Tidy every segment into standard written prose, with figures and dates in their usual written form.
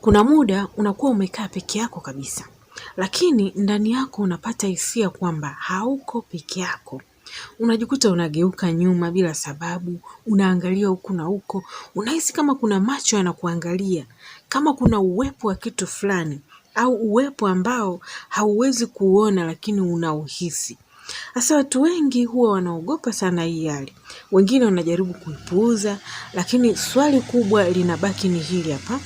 Kuna muda unakuwa umekaa peke yako kabisa, lakini ndani yako unapata hisia kwamba hauko peke yako. Unajikuta unageuka nyuma bila sababu, unaangalia huku na huko, unahisi kama kuna macho yanakuangalia, kama kuna uwepo wa kitu fulani au uwepo ambao hauwezi kuona lakini unauhisi. Sasa watu wengi huwa wanaogopa sana hii hali. Wengine wanajaribu kuipuuza, lakini swali kubwa linabaki ni hili hapa.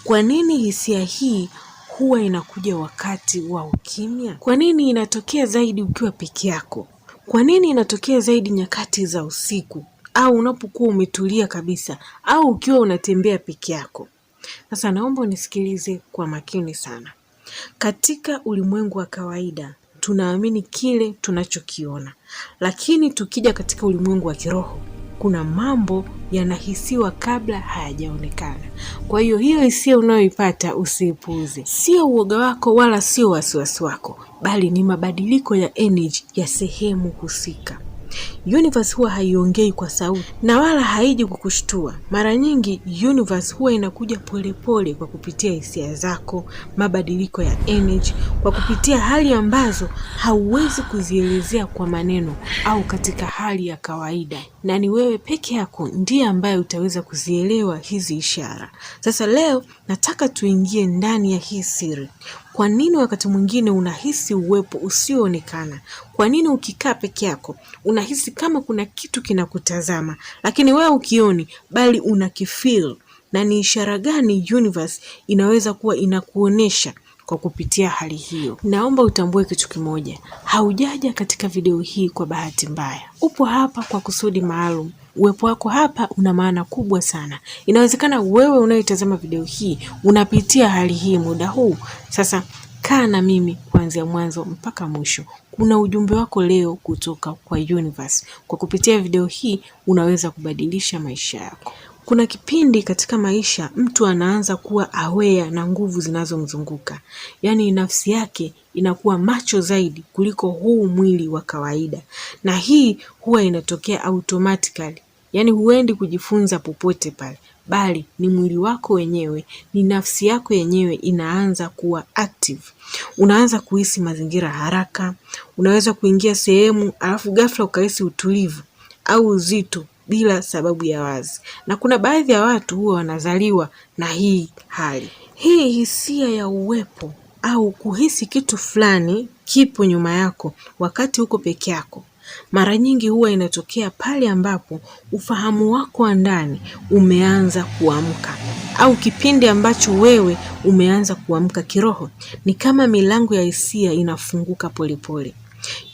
Kwa nini hisia hii huwa inakuja wakati wa ukimya? Kwa nini inatokea zaidi ukiwa peke yako? Kwa nini inatokea zaidi nyakati za usiku au unapokuwa umetulia kabisa au ukiwa unatembea peke yako? Sasa naomba unisikilize kwa makini sana. Katika ulimwengu wa kawaida tunaamini kile tunachokiona, lakini tukija katika ulimwengu wa kiroho kuna mambo yanahisiwa kabla hayajaonekana. Kwa hiyo hisia unayoipata usiipuuze. Sio uoga wako wala sio wasiwasi wako, bali ni mabadiliko ya energy ya sehemu husika. Universe huwa haiongei kwa sauti na wala haiji kukushtua. Mara nyingi universe huwa inakuja polepole kwa kupitia hisia zako, mabadiliko ya energy, kwa kupitia hali ambazo hauwezi kuzielezea kwa maneno au katika hali ya kawaida. Na ni wewe peke yako ndiye ambaye utaweza kuzielewa hizi ishara. Sasa leo nataka tuingie ndani ya hii siri. Kwa nini wakati mwingine unahisi uwepo usioonekana? Kwa nini ukikaa peke yako unahisi kama kuna kitu kinakutazama, lakini wewe ukioni bali unakifeel? Na ni ishara gani universe inaweza kuwa inakuonesha kwa kupitia hali hiyo? Naomba utambue kitu kimoja. Haujaja katika video hii kwa bahati mbaya. Upo hapa kwa kusudi maalum. Uwepo wako hapa una maana kubwa sana. Inawezekana wewe unayetazama video hii unapitia hali hii muda huu. Sasa kaa na mimi kuanzia mwanzo mpaka mwisho. Kuna ujumbe wako leo kutoka kwa universe. Kwa kupitia video hii unaweza kubadilisha maisha yako. Kuna kipindi katika maisha mtu anaanza kuwa aware na nguvu zinazomzunguka. Yaani nafsi yake inakuwa macho zaidi kuliko huu mwili wa kawaida. Na hii huwa inatokea automatically. Yaani huendi kujifunza popote pale, bali ni mwili wako wenyewe, ni nafsi yako yenyewe inaanza kuwa active. Unaanza kuhisi mazingira haraka, unaweza kuingia sehemu alafu ghafla ukahisi utulivu au uzito bila sababu ya wazi. Na kuna baadhi ya watu huwa wanazaliwa na hii hali. Hii hisia ya uwepo au kuhisi kitu fulani kipo nyuma yako wakati uko peke yako, mara nyingi huwa inatokea pale ambapo ufahamu wako wa ndani umeanza kuamka, au kipindi ambacho wewe umeanza kuamka kiroho. Ni kama milango ya hisia inafunguka polepole.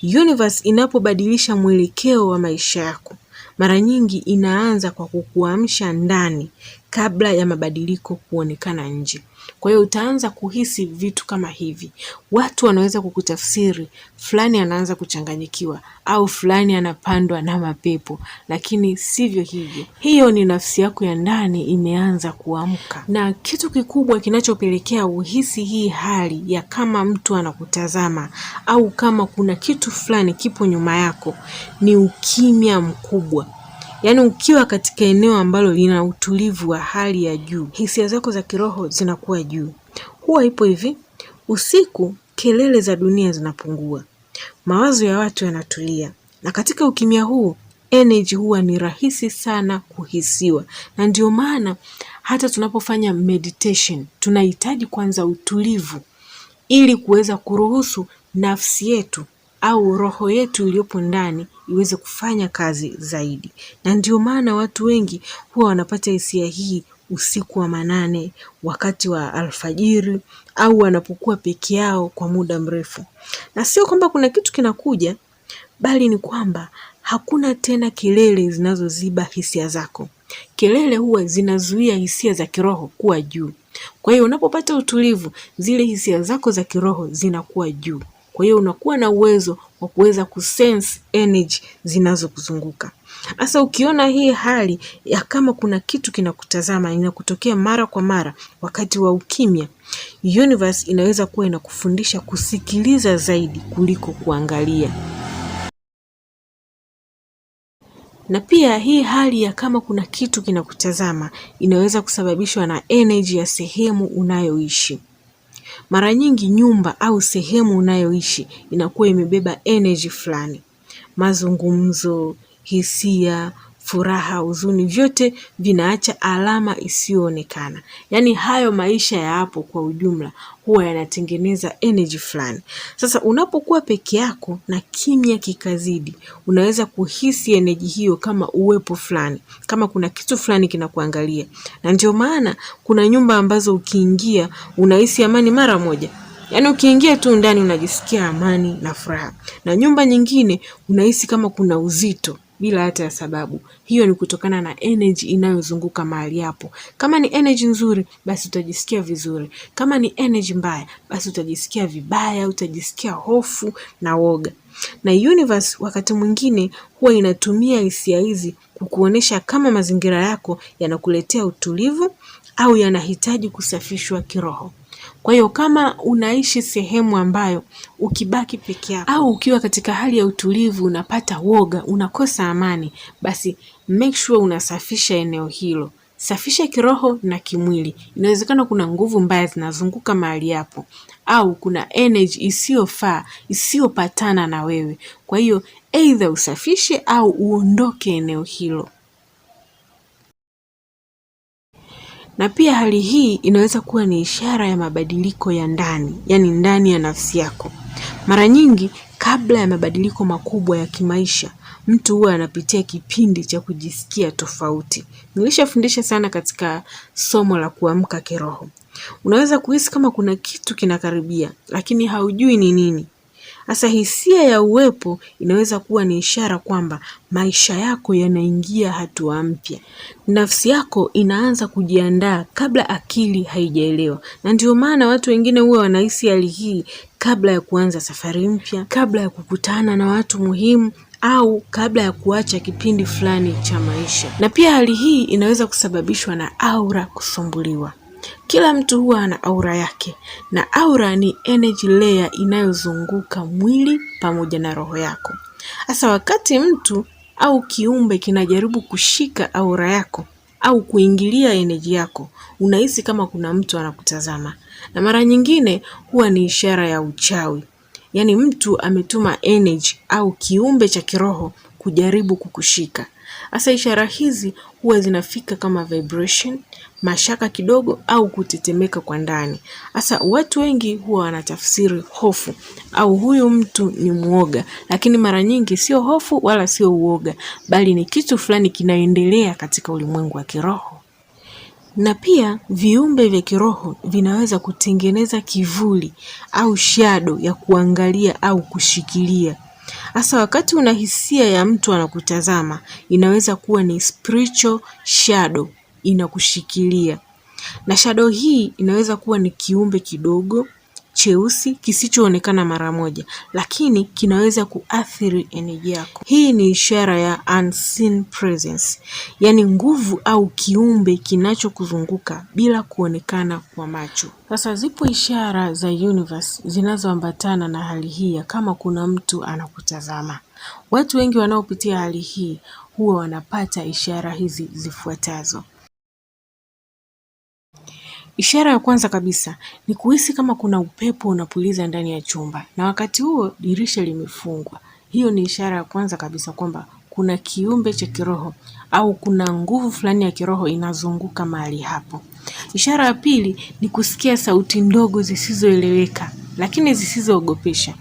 Universe inapobadilisha mwelekeo wa maisha yako, mara nyingi inaanza kwa kukuamsha ndani kabla ya mabadiliko kuonekana nje. Kwa hiyo utaanza kuhisi vitu kama hivi. Watu wanaweza kukutafsiri, fulani anaanza kuchanganyikiwa au fulani anapandwa na mapepo, lakini sivyo hivyo. Hiyo ni nafsi yako ya ndani imeanza kuamka. Na kitu kikubwa kinachopelekea uhisi hii hali ya kama mtu anakutazama au kama kuna kitu fulani kipo nyuma yako ni ukimya mkubwa. Yaani ukiwa katika eneo ambalo lina utulivu wa hali ya juu, hisia zako za kiroho zinakuwa juu. Huwa ipo hivi, usiku kelele za dunia zinapungua, mawazo ya watu yanatulia, na katika ukimya huu energy huwa ni rahisi sana kuhisiwa. Na ndio maana hata tunapofanya meditation tunahitaji kwanza utulivu ili kuweza kuruhusu nafsi yetu au roho yetu iliyopo ndani iweze kufanya kazi zaidi. Na ndio maana watu wengi huwa wanapata hisia hii usiku wa manane, wakati wa alfajiri, au wanapokuwa peke yao kwa muda mrefu. Na sio kwamba kuna kitu kinakuja, bali ni kwamba hakuna tena kelele zinazoziba hisia zako. Kelele huwa zinazuia hisia za kiroho kuwa juu. Kwa hiyo unapopata utulivu, zile hisia zako za kiroho zinakuwa juu. Kwa hiyo unakuwa na uwezo wa kuweza kusense energy zinazokuzunguka. Sasa ukiona hii hali ya kama kuna kitu kinakutazama inakutokea mara kwa mara wakati wa ukimya, universe inaweza kuwa inakufundisha kusikiliza zaidi kuliko kuangalia. Na pia hii hali ya kama kuna kitu kinakutazama inaweza kusababishwa na energy ya sehemu unayoishi. Mara nyingi nyumba au sehemu unayoishi inakuwa imebeba energy fulani. Mazungumzo, hisia, furaha, huzuni, vyote vinaacha alama isiyoonekana. Yaani hayo maisha ya hapo kwa ujumla huwa yanatengeneza energy fulani. Sasa unapokuwa peke yako na kimya kikazidi, unaweza kuhisi energy hiyo kama uwepo fulani, kama kuna kitu fulani kinakuangalia. Na ndio maana kuna nyumba ambazo ukiingia unahisi amani mara moja. Yaani ukiingia tu ndani unajisikia amani na furaha. Na nyumba nyingine unahisi kama kuna uzito bila hata ya sababu. Hiyo ni kutokana na energy inayozunguka mahali hapo. Kama ni energy nzuri, basi utajisikia vizuri. Kama ni energy mbaya, basi utajisikia vibaya, utajisikia hofu na woga. Na universe wakati mwingine huwa inatumia hisia hizi kukuonesha kama mazingira yako yanakuletea utulivu au yanahitaji kusafishwa kiroho. Kwa hiyo kama unaishi sehemu ambayo ukibaki peke yako au ukiwa katika hali ya utulivu unapata woga, unakosa amani, basi make sure unasafisha eneo hilo. Safisha kiroho na kimwili. Inawezekana kuna nguvu mbaya zinazunguka mahali hapo au kuna energy isiyofaa, isiyopatana na wewe. Kwa hiyo either usafishe au uondoke eneo hilo. Na pia hali hii inaweza kuwa ni ishara ya mabadiliko ya ndani, yani ndani ya nafsi yako. Mara nyingi kabla ya mabadiliko makubwa ya kimaisha, mtu huwa anapitia kipindi cha kujisikia tofauti. Nilishafundisha sana katika somo la kuamka kiroho. Unaweza kuhisi kama kuna kitu kinakaribia, lakini haujui ni nini. Sasa hisia ya uwepo inaweza kuwa ni ishara kwamba maisha yako yanaingia hatua mpya. Nafsi yako inaanza kujiandaa kabla akili haijaelewa. Na ndio maana watu wengine huwa wanahisi hali hii kabla ya kuanza safari mpya, kabla ya kukutana na watu muhimu au kabla ya kuacha kipindi fulani cha maisha. Na pia hali hii inaweza kusababishwa na aura kusumbuliwa. Kila mtu huwa ana aura yake, na aura ni energy layer inayozunguka mwili pamoja na roho yako. Sasa wakati mtu au kiumbe kinajaribu kushika aura yako au kuingilia energy yako, unahisi kama kuna mtu anakutazama. Na mara nyingine huwa ni ishara ya uchawi. Yaani mtu ametuma energy au kiumbe cha kiroho kujaribu kukushika. Sasa ishara hizi huwa zinafika kama vibration, mashaka kidogo au kutetemeka kwa ndani. Sasa watu wengi huwa wanatafsiri hofu au huyu mtu ni muoga, lakini mara nyingi sio hofu wala sio uoga, bali ni kitu fulani kinaendelea katika ulimwengu wa kiroho. Na pia viumbe vya kiroho vinaweza kutengeneza kivuli au shadow ya kuangalia au kushikilia. Hasa wakati una hisia ya mtu anakutazama, inaweza kuwa ni spiritual shadow inakushikilia. Na shadow hii inaweza kuwa ni kiumbe kidogo, cheusi, kisichoonekana mara moja, lakini kinaweza kuathiri energy yako. Hii ni ishara ya unseen presence, yani nguvu au kiumbe kinachokuzunguka bila kuonekana kwa macho. Sasa zipo ishara za universe zinazoambatana na hali hii ya kama kuna mtu anakutazama. Watu wengi wanaopitia hali hii huwa wanapata ishara hizi zifuatazo. Ishara ya kwanza kabisa ni kuhisi kama kuna upepo unapuliza ndani ya chumba na wakati huo dirisha limefungwa. Hiyo ni ishara ya kwanza kabisa kwamba kuna kiumbe cha kiroho au kuna nguvu fulani ya kiroho inazunguka mahali hapo. Ishara ya pili ni kusikia sauti ndogo zisizoeleweka lakini zisizoogopesha.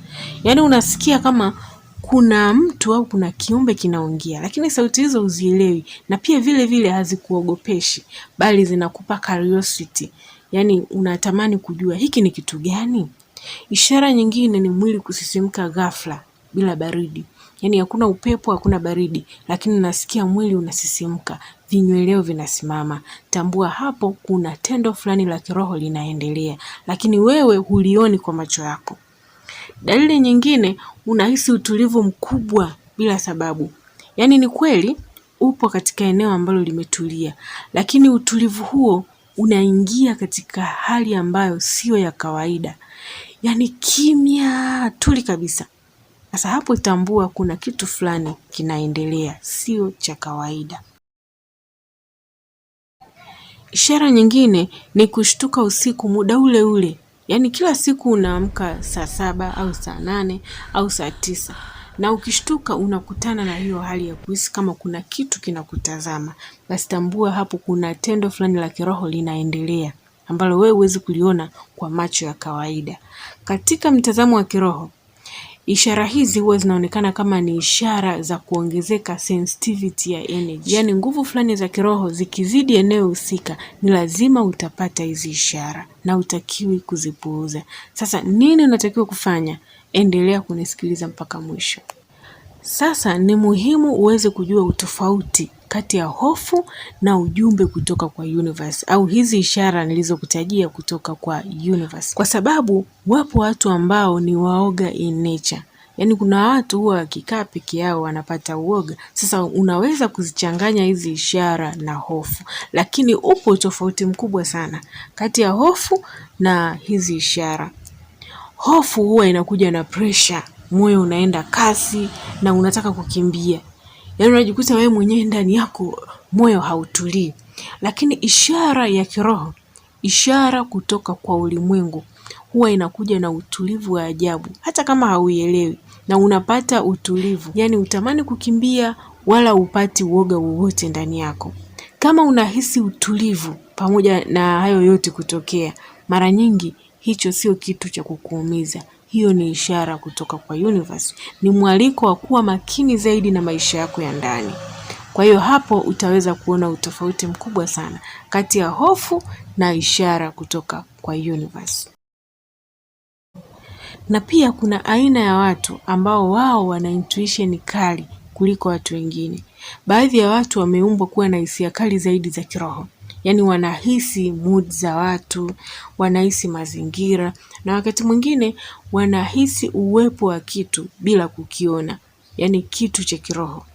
Yaani unasikia kama kuna mtu au kuna kiumbe kinaongea, lakini sauti hizo huzielewi na pia vile vile hazikuogopeshi, bali zinakupa curiosity. Yaani unatamani kujua hiki ni kitu gani? Ishara nyingine ni mwili kusisimka ghafla bila baridi. Yaani hakuna upepo, hakuna baridi, lakini unasikia mwili unasisimka, vinyweleo vinasimama. Tambua hapo kuna tendo fulani la kiroho linaendelea, lakini wewe hulioni kwa macho yako. Dalili nyingine, unahisi utulivu mkubwa bila sababu. Yaani ni kweli upo katika eneo ambalo limetulia, lakini utulivu huo unaingia katika hali ambayo sio ya kawaida. Yaani kimya tuli kabisa. Sasa hapo tambua kuna kitu fulani kinaendelea, sio cha kawaida. Ishara nyingine ni kushtuka usiku muda ule ule. Yaani kila siku unaamka saa 7 au saa 8 au saa 9. Na ukishtuka unakutana na hiyo hali ya kuhisi kama kuna kitu kinakutazama. Basi tambua hapo kuna tendo fulani la kiroho linaendelea ambalo wewe huwezi kuliona kwa macho ya kawaida. Katika mtazamo wa kiroho, ishara hizi huwa zinaonekana kama ni ishara za kuongezeka sensitivity ya energy. Yaani nguvu fulani za kiroho zikizidi eneo husika, ni lazima utapata hizi ishara na utakiwi kuzipuuza. Sasa nini unatakiwa kufanya? Endelea kunisikiliza mpaka mwisho. Sasa ni muhimu uweze kujua utofauti kati ya hofu na ujumbe kutoka kwa universe, au hizi ishara nilizokutajia kutoka kwa universe. Kwa sababu wapo watu ambao ni waoga in nature. Yaani kuna watu huwa wakikaa peke yao wanapata uoga. Sasa unaweza kuzichanganya hizi ishara na hofu, lakini upo utofauti mkubwa sana kati ya hofu na hizi ishara. Hofu huwa inakuja na pressure, moyo unaenda kasi na unataka kukimbia. Yaani unajikuta wewe mwenyewe ndani yako moyo hautulii. Lakini ishara ya kiroho, ishara kutoka kwa ulimwengu, huwa inakuja na utulivu wa ajabu hata kama hauielewi, na unapata utulivu. Yaani utamani kukimbia wala upati uoga wowote ndani yako. Kama unahisi utulivu pamoja na hayo yote kutokea, mara nyingi hicho sio kitu cha kukuumiza. Hiyo ni ishara kutoka kwa universe. Ni mwaliko wa kuwa makini zaidi na maisha yako ya ndani. Kwa hiyo hapo utaweza kuona utofauti mkubwa sana kati ya hofu na ishara kutoka kwa universe. Na pia kuna aina ya watu ambao wao wana intuition kali kuliko watu wengine. Baadhi ya watu wameumbwa kuwa na hisia kali zaidi za kiroho. Yaani wanahisi mood za watu, wanahisi mazingira, na wakati mwingine wanahisi uwepo wa kitu bila kukiona. Yaani kitu cha kiroho.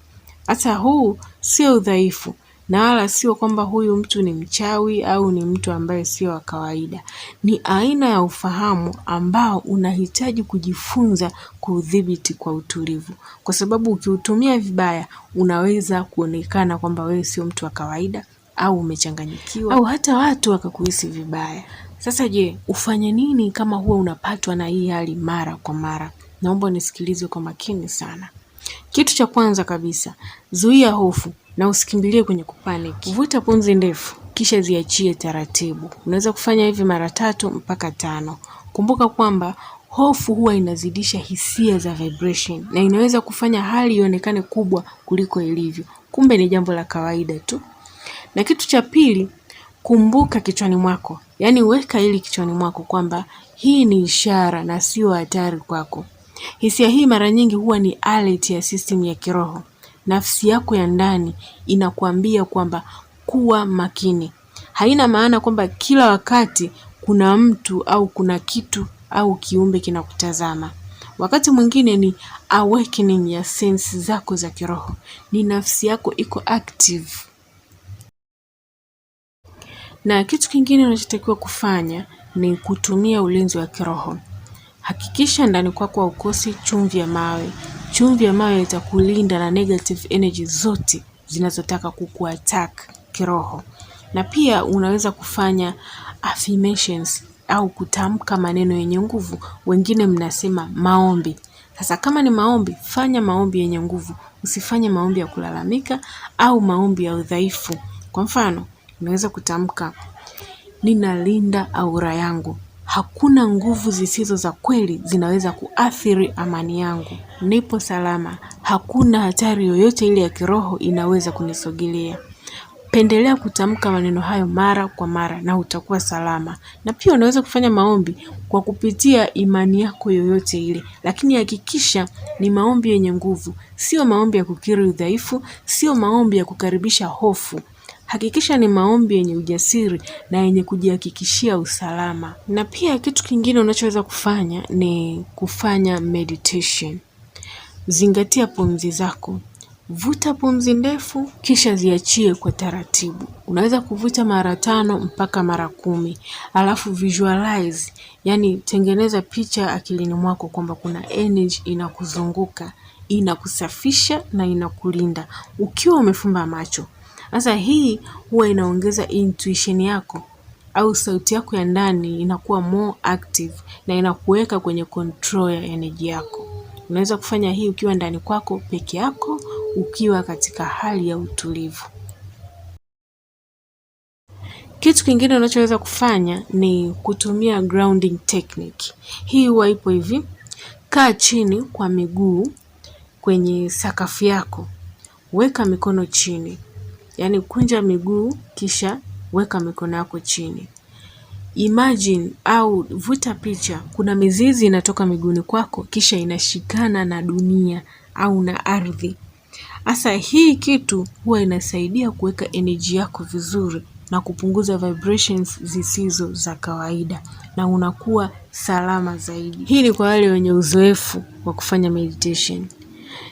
Hata huu sio udhaifu, na wala sio kwamba huyu mtu ni mchawi au ni mtu ambaye sio wa kawaida. Ni aina ya ufahamu ambao unahitaji kujifunza kuudhibiti kwa utulivu. Kwa sababu ukiutumia vibaya, unaweza kuonekana kwamba wewe sio mtu wa kawaida au umechanganyikiwa au hata watu wakakuhisi vibaya. Sasa je, ufanye nini kama huwa unapatwa na hii hali mara kwa mara? Naomba nisikilize kwa makini sana. Kitu cha kwanza kabisa, zuia hofu na usikimbilie kwenye kupanic. Vuta pumzi ndefu, kisha ziachie taratibu. Unaweza kufanya hivi mara 3 mpaka 5. Kumbuka kwamba hofu huwa inazidisha hisia za vibration na inaweza kufanya hali ionekane kubwa kuliko ilivyo. Kumbe ni jambo la kawaida tu. Na kitu cha pili, kumbuka kichwani mwako. Yaani weka hili kichwani mwako kwamba hii ni ishara na sio hatari kwako. Hisia hii mara nyingi huwa ni alert ya system ya kiroho. Nafsi yako ya ndani inakuambia kwamba kuwa makini. Haina maana kwamba kila wakati kuna mtu au kuna kitu au kiumbe kinakutazama. Wakati mwingine ni awakening ya sense zako za kiroho. Ni nafsi yako iko active. Na kitu kingine unachotakiwa kufanya ni kutumia ulinzi wa kiroho. Hakikisha ndani kwako haukosi chumvi ya mawe. Chumvi ya mawe itakulinda na negative energy zote zinazotaka kukuattack kiroho. Na pia unaweza kufanya affirmations au kutamka maneno yenye nguvu. Wengine mnasema maombi. Sasa kama ni maombi, fanya maombi yenye nguvu. Usifanye maombi ya kulalamika au maombi ya udhaifu. Kwa mfano, unaweza kutamka, ninalinda aura yangu. Hakuna nguvu zisizo za kweli zinaweza kuathiri amani yangu. Nipo salama. Hakuna hatari yoyote ile ya kiroho inaweza kunisogelea. Pendelea kutamka maneno hayo mara kwa mara na utakuwa salama. Na pia unaweza kufanya maombi kwa kupitia imani yako yoyote ile. Lakini hakikisha ni maombi yenye nguvu. Sio maombi ya kukiri udhaifu, sio maombi ya kukaribisha hofu. Hakikisha ni maombi yenye ujasiri na yenye kujihakikishia usalama. Na pia kitu kingine unachoweza kufanya ni kufanya meditation. Zingatia pumzi zako. Vuta pumzi ndefu kisha ziachie kwa taratibu. Unaweza kuvuta mara 5 mpaka mara 10. Alafu visualize, yani tengeneza picha akilini mwako kwamba kuna energy inakuzunguka, inakusafisha na inakulinda ukiwa umefumba macho. Sasa hii huwa inaongeza intuition yako au sauti yako ya ndani inakuwa more active na inakuweka kwenye control ya energy yako. Unaweza kufanya hii ukiwa ndani kwako peke yako, ukiwa katika hali ya utulivu. Kitu kingine unachoweza kufanya ni kutumia grounding technique. Hii huwa ipo hivi: kaa chini kwa miguu kwenye sakafu yako, weka mikono chini, yani kunja miguu kisha weka mikono yako chini. Imagine au vuta picha, kuna mizizi inatoka miguuni kwako kisha inashikana na dunia au na ardhi. Asa hii kitu huwa inasaidia kuweka energy yako vizuri na kupunguza vibrations zisizo za kawaida na unakuwa salama zaidi. Hii ni kwa wale wenye uzoefu wa kufanya meditation.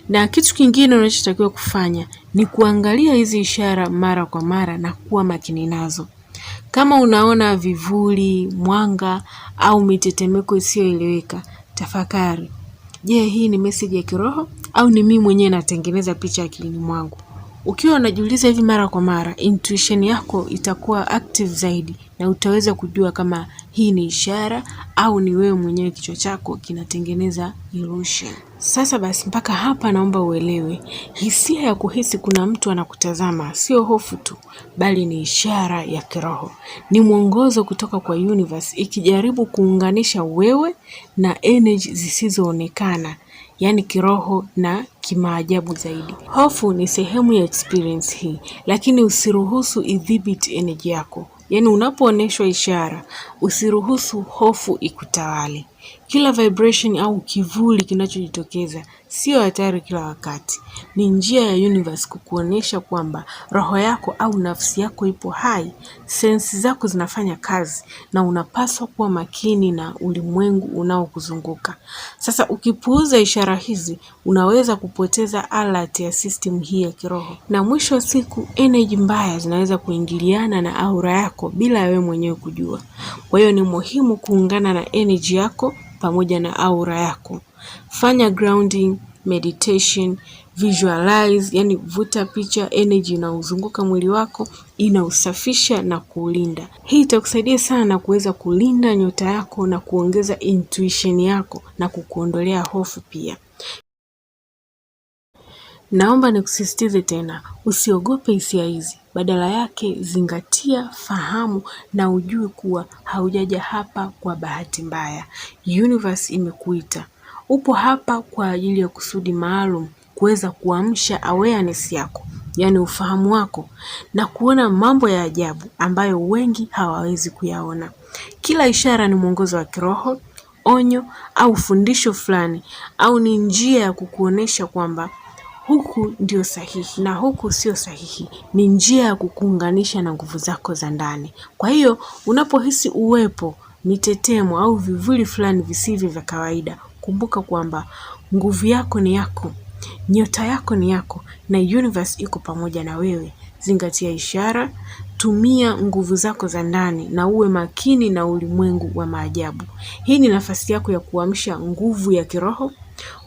Na kitu kingine unachotakiwa kufanya ni kuangalia hizi ishara mara kwa mara na kuwa makini nazo. Kama unaona vivuli, mwanga au mitetemeko isiyoeleweka, tafakari. Je, hii ni message ya kiroho au ni mimi mwenyewe natengeneza picha akilini mwangu? Ukiwa unajiuliza hivi mara kwa mara, intuition yako itakuwa active zaidi na utaweza kujua kama hii ni ishara au ni wewe mwenyewe kichwa chako kinatengeneza illusion. Sasa basi, mpaka hapa naomba uelewe, hisia ya kuhisi kuna mtu anakutazama sio hofu tu, bali ni ishara ya kiroho. Ni mwongozo kutoka kwa universe ikijaribu kuunganisha wewe na energy zisizoonekana, yani kiroho na kimaajabu zaidi. Hofu ni sehemu ya experience hii, lakini usiruhusu idhibiti energy yako. Yani unapooneshwa ishara, usiruhusu hofu ikutawale. Kila vibration au kivuli kinachojitokeza sio hatari kila wakati. Ni njia ya universe kukuonesha kwamba roho yako au nafsi yako ipo hai, sensi zako zinafanya kazi na unapaswa kuwa makini na ulimwengu unaokuzunguka. Sasa ukipuuza ishara hizi, unaweza kupoteza alert ya system hii ya kiroho. Na mwisho wa siku, energy mbaya zinaweza kuingiliana na aura yako bila wewe mwenyewe kujua. Kwa hiyo ni muhimu kuungana na energy yako pamoja na aura yako. Fanya grounding, meditation, visualize, yani vuta picha energy inauzunguka mwili wako, inausafisha na kuulinda. Hii itakusaidia sana kuweza kulinda nyota yako na kuongeza intuition yako na kukuondolea hofu pia. Naomba nikusisitize tena, usiogope hisia hizi. Badala yake zingatia, fahamu na ujue kuwa haujaja hapa kwa bahati mbaya. Universe imekuita. Upo hapa kwa ajili ya kusudi maalum, kuweza kuamsha awareness yako, yani ufahamu wako, na kuona mambo ya ajabu ambayo wengi hawawezi kuyaona. Kila ishara ni mwongozo wa kiroho, onyo au fundisho fulani, au ni njia ya kukuonesha kwamba huku ndio sahihi na huku sio sahihi. Ni njia ya kukuunganisha na nguvu zako za ndani. Kwa hiyo unapohisi uwepo, mitetemo au vivuli fulani visivyo vya kawaida, kumbuka kwamba nguvu yako ni yako, nyota yako ni yako na universe iko pamoja na wewe. Zingatia ishara, tumia nguvu zako za ndani na uwe makini na ulimwengu wa maajabu. Hii ni nafasi yako ya kuamsha nguvu ya kiroho,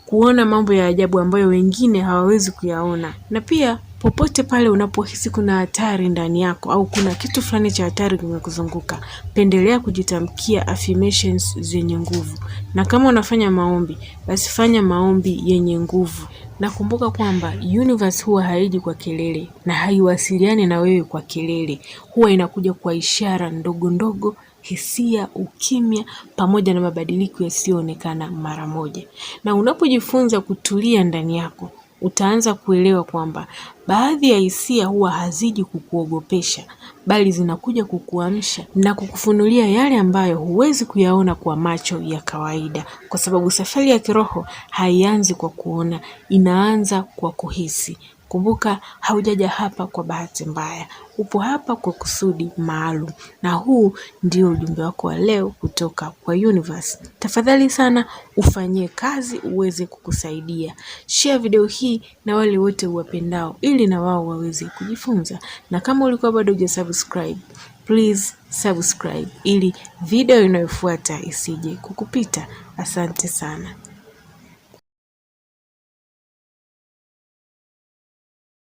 kuona mambo ya ajabu ambayo wengine hawawezi kuyaona. Na pia popote pale unapohisi kuna hatari ndani yako au kuna kitu fulani cha hatari kimekuzunguka, pendelea kujitamkia affirmations zenye nguvu. Na kama unafanya maombi, basi fanya maombi yenye nguvu. Na kumbuka kwamba universe huwa haiji kwa kelele na haiwasiliani na wewe kwa kelele. Huwa inakuja kwa ishara ndogo ndogo, hisia, ukimya pamoja na mabadiliko yasiyoonekana mara moja. Na unapojifunza kutulia ndani yako, utaanza kuelewa kwamba baadhi ya hisia huwa haziji kukuogopesha, bali zinakuja kukuamsha na kukufunulia yale ambayo huwezi kuyaona kwa macho ya kawaida. Kwa sababu safari ya kiroho haianzi kwa kuona, inaanza kwa kuhisi. Kumbuka, haujaja hapa kwa bahati mbaya. Upo hapa kwa kusudi maalum. Na huu ndio ujumbe wako wa leo kutoka kwa universe. Tafadhali sana ufanyie kazi uweze kukusaidia. Share video hii na wale wote uwapendao ili na wao waweze kujifunza. Na kama ulikuwa bado hujasubscribe, please subscribe ili video inayofuata isije kukupita. Asante sana.